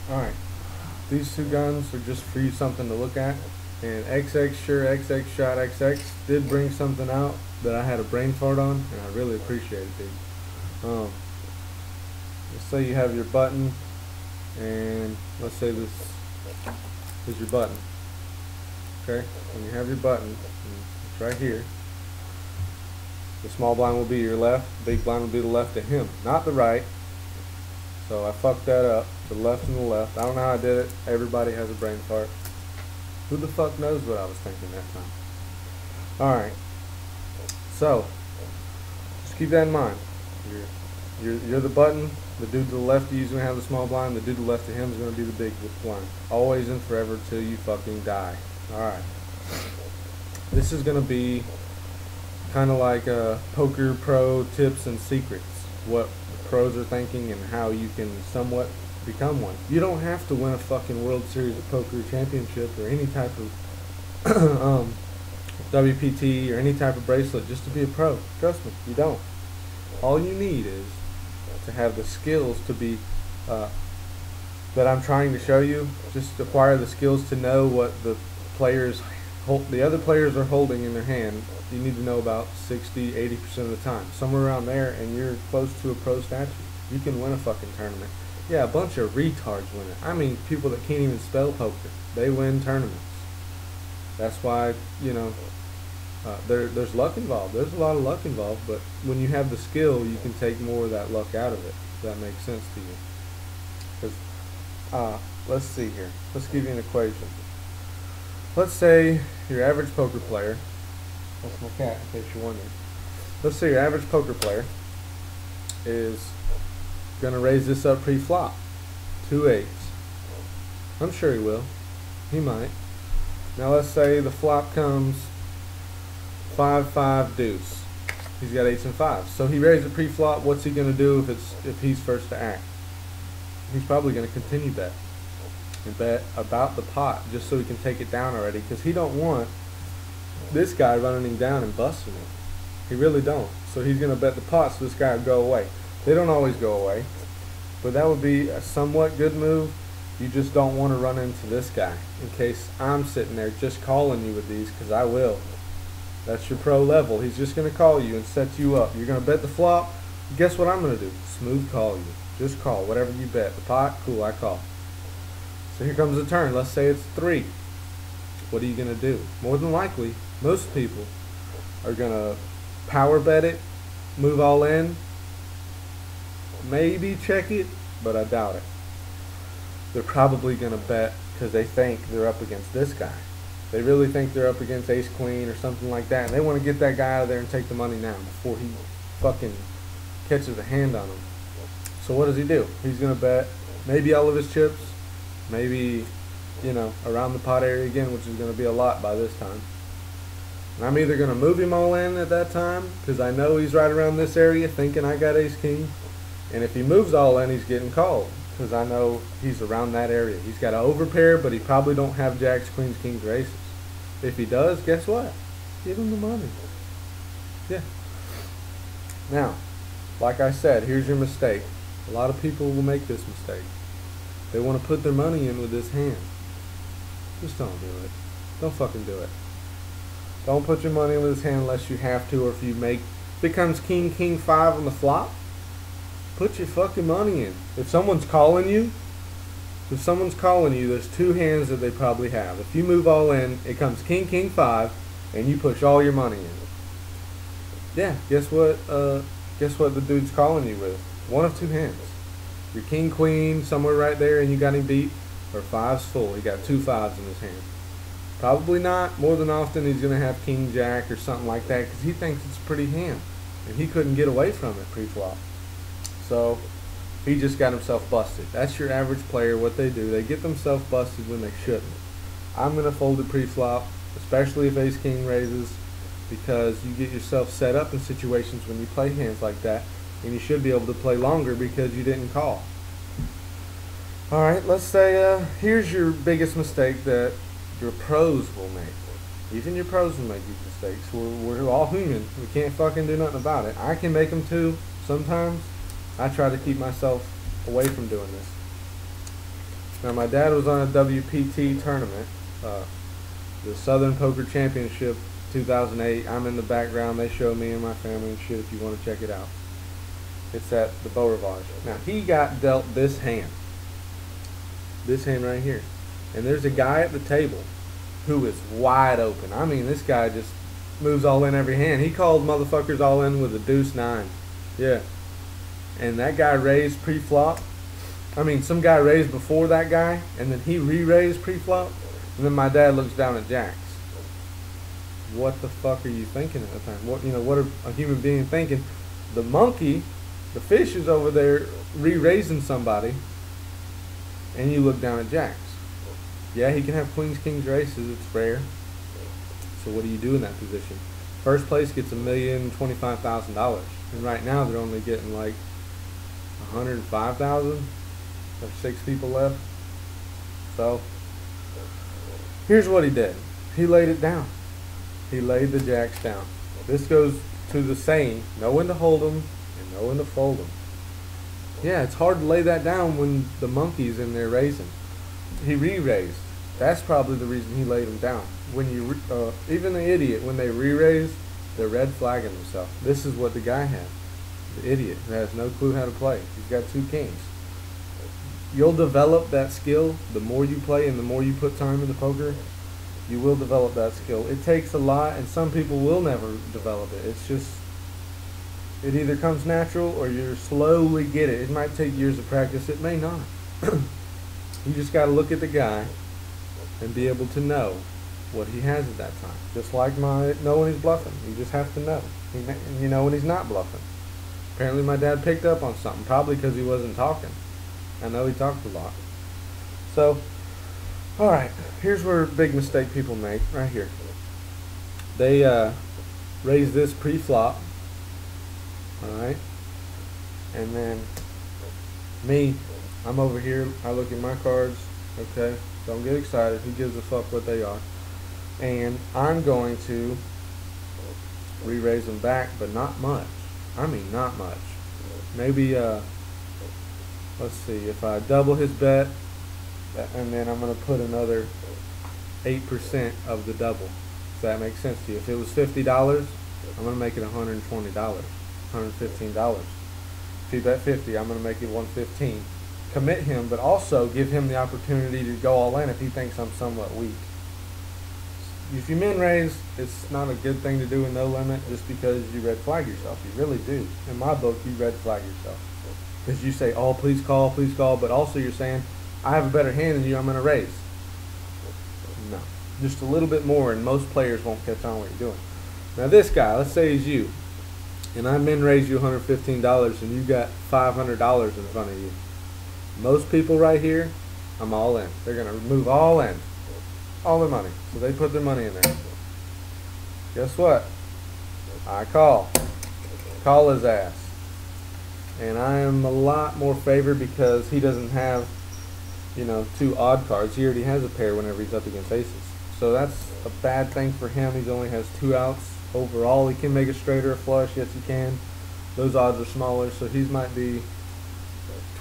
Alright, these two guns are just for you something to look at. And XX Sure XX Shot XX did bring something out that I had a brain fart on, and I really appreciate it, dude. Let's say you have your button, and let's say this is your button. Okay, when you have your button, it's right here. The small blind will be your left, the big blind will be the left of him, not the right. So I fucked that up, the left and the left. I don't know how I did it. Everybody has a brain fart. Who the fuck knows what I was thinking that time? Alright, so just keep that in mind. You're the button. The dude to the left of you is going to have the small blind. The dude to the left of him is going to be the big blind. Always and forever till you fucking die. Alright. This is going to be kind of like poker pro tips and secrets. What pros are thinking and how you can somewhat become one. You don't have to win a fucking World Series of Poker Championship or any type of WPT or any type of bracelet just to be a pro. Trust me, you don't. All you need is to have the skills to be that I'm trying to show you. Just acquire the skills to know what the other players are holding in their hand. You need to know about 60-80% of the time, somewhere around there, and you're close to a pro statue. You can win a fucking tournament. Yeah, a bunch of retards win it. I mean, people that can't even spell poker, they win tournaments. That's why, you know, there's luck involved. There's a lot of luck involved, but when you have the skill, you can take more of that luck out of it. If that makes sense to you. Because, let's see here. Let's give you an equation. Let's say your average poker player, that's my cat in case you're wondering. Let's say your average poker player is going to raise this up pre-flop. 2 8s. I'm sure he will. He might. Now let's say the flop comes 5-5 deuce. He's got 8s and 5s. So he raised it pre-flop. What's he going to do if he's first to act? He's probably going to continue bet. And bet about the pot just so he can take it down already, because he don't want this guy running him down and busting him. He really don't. So he's going to bet the pot so this guy will go away. They don't always go away, but that would be a somewhat good move. You just don't want to run into this guy in case I'm sitting there just calling you with these, because I will. That's your pro level. He's just going to call you and set you up. You're going to bet the flop. Guess what I'm going to do? Smooth call you. Just call whatever you bet. The pot, cool, I call. So here comes the turn. Let's say it's 3. What are you going to do? More than likely, most people are going to power bet it, move all in, maybe check it, but I doubt it. They're probably going to bet because they think they're up against this guy. They really think they're up against ace queen or something like that, and they want to get that guy out of there and take the money now before he fucking catches a hand on him. So what does he do? He's going to bet maybe all of his chips, maybe, you know, around the pot area again, which is going to be a lot by this time. And I'm either going to move him all in at that time because I know he's right around this area thinking I got ace king. And if he moves all in, he's getting called because I know he's around that area. He's got an overpair, but he probably don't have jacks, queens, kings, or aces. If he does, guess what? Give him the money. Yeah. Now, like I said, here's your mistake. A lot of people will make this mistake. They want to put their money in with this hand. Just don't do it. Don't fucking do it. Don't put your money in with this hand unless you have to, or if you make becomes king, king, 5 on the flop. Put your fucking money in. If someone's calling you, there's 2 hands that they probably have. If you move all in, it comes king, king, 5, and you push all your money in. Yeah, guess what? Guess what the dude's calling you with? One of 2 hands. Your king, queen, somewhere right there, and you got him beat, or 5's full. He got 2 5s in his hand. Probably not. More than often, he's going to have king, jack, or something like that, because he thinks it's a pretty hand, and he couldn't get away from it pre-flop. So he just got himself busted. That's your average player, what they do. They get themselves busted when they shouldn't. I'm going to fold it pre-flop, especially if ace king raises, because you get yourself set up in situations when you play hands like that, and you should be able to play longer because you didn't call. Alright, let's say here's your biggest mistake that your pros will make. Even your pros will make these mistakes. We're all human. We can't fucking do nothing about it. I can make them too sometimes. I try to keep myself away from doing this. Now my dad was on a WPT tournament, the Southern Poker Championship 2008. I'm in the background. They show me and my family and shit if you want to check it out. It's at the Beau Rivage. Now he got dealt this hand right here. And there's a guy at the table who is wide open. I mean, this guy just moves all in every hand. He called motherfuckers all in with a deuce 9. Yeah. And that guy raised pre-flop. I mean, some guy raised before that guy, and then he re-raised pre-flop. And then my dad looks down at jacks. What the fuck are you thinking at the time? What are a human being thinking? The monkey, the fish, is over there re-raising somebody, and you look down at jacks. Yeah, he can have queens, kings, or aces. It's rare. So what do you do in that position? First place gets $1,025,000, and right now they're only getting like $105,000. There's 6 people left. So here's what he did. He laid it down. He laid the jacks down. This goes to the saying: know when to hold them and know when to fold them. Yeah, it's hard to lay that down when the monkey's in there raising. He re-raised. That's probably the reason he laid them down. When you even the idiot, when they re-raise, they're red flagging themselves. This is what the guy had. The idiot who has no clue how to play. He's got 2 kings. You'll develop that skill the more you play and the more you put time into poker. You will develop that skill. It takes a lot, and some people will never develop it. It's just, it either comes natural or you slowly get it. It might take years of practice. It may not. You just got to look at the guy and be able to know what he has at that time. Just like know when he's bluffing. You just have to know. You know when he's not bluffing. Apparently my dad picked up on something, probably because he wasn't talking. I know he talked a lot. So, alright, here's where a big mistake people make, right here. They raise this pre-flop, alright, and then me, I'm over here, I look at my cards, okay, don't get excited, who gives a fuck what they are, and I'm going to re-raise them back, but not much. I mean not much. Maybe let's see, if I double his bet, and then I'm going to put another 8% of the double. If that makes sense to you. If it was $50, I'm going to make it $120, $115. If he bet 50, I'm going to make it $115. Commit him, but also give him the opportunity to go all in if he thinks I'm somewhat weak. If you min raise, it's not a good thing to do in no limit just because you red flag yourself. You really do. In my book, you red flag yourself. Because you say, oh, please call, but also you're saying, I have a better hand than you, I'm going to raise. No. Just a little bit more, and most players won't catch on what you're doing. Now this guy, let's say he's you, and I min raise you $115, and you got $500 in front of you. Most people right here, I'm all in. They're going to move all in. All their money. So they put their money in there. Guess what? I call. Call his ass. And I am a lot more favored because he doesn't have, 2 odd cards. He already has a pair whenever he's up against aces. So that's a bad thing for him. He only has 2 outs overall. He can make a straight or a flush. Yes, he can. Those odds are smaller, so he might be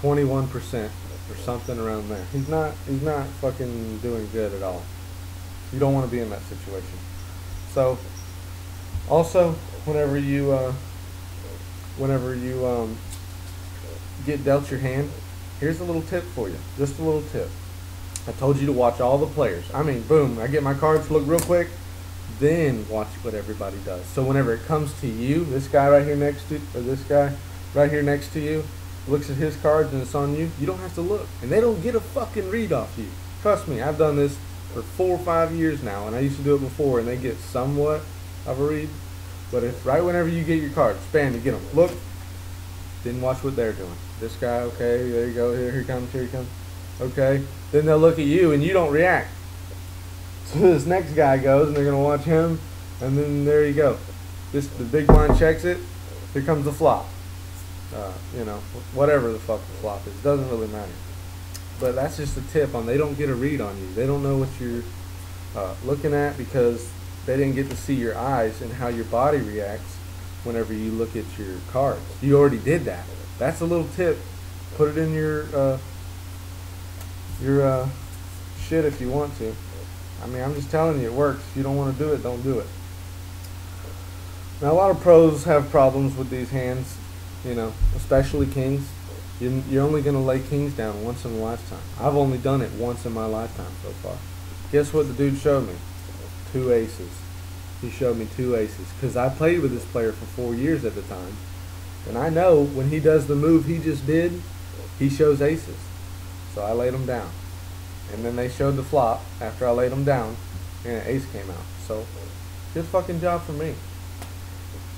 21% or something around there. He's not fucking doing good at all. You don't want to be in that situation. So, also, whenever you get dealt your hand, here's a little tip for you. Just a little tip. I told you to watch all the players. I mean, boom, I get my cards to look real quick, then watch what everybody does. So whenever it comes to you, this guy right here next to, or this guy right here next to you, looks at his cards and it's on you, you don't have to look. And they don't get a fucking read off you. Trust me, I've done this for 4 or 5 years now, and I used to do it before, and they get somewhat of a read. But if right whenever you get your cards, bam, you get them. Look, then watch what they're doing. This guy, okay, there you go, here he comes, okay. Then they'll look at you, and you don't react. So this next guy goes, and they're going to watch him, and then there you go. The big blind checks it, here comes the flop. Whatever the fuck the flop is, doesn't really matter. But that's just a tip on, they don't get a read on you. They don't know what you're looking at because they didn't get to see your eyes and how your body reacts whenever you look at your cards. You already did that. That's a little tip. Put it in your you're shit if you want to. I mean, I'm just telling you, it works. If you don't want to do it, don't do it. Now, a lot of pros have problems with these hands, you know, especially kings. You're only going to lay kings down once in a lifetime. I've only done it once in my lifetime so far. Guess what the dude showed me? 2 aces. He showed me 2 aces. Because I played with this player for 4 years at the time. And I know when he does the move he just did, he shows aces. So I laid him down. And then they showed the flop after I laid them down, and an ace came out. So, good fucking job for me.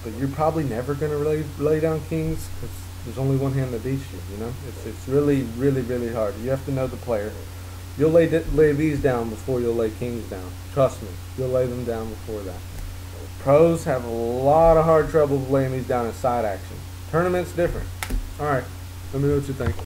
But you're probably never going to lay down kings, because there's only one hand that beats you, you know? It's really, really, really hard. You have to know the player. You'll lay these down before you'll lay kings down. Trust me, you'll lay them down before that. Pros have a lot of hard trouble laying these down in side action. Tournaments, different. Alright, let me know what you think.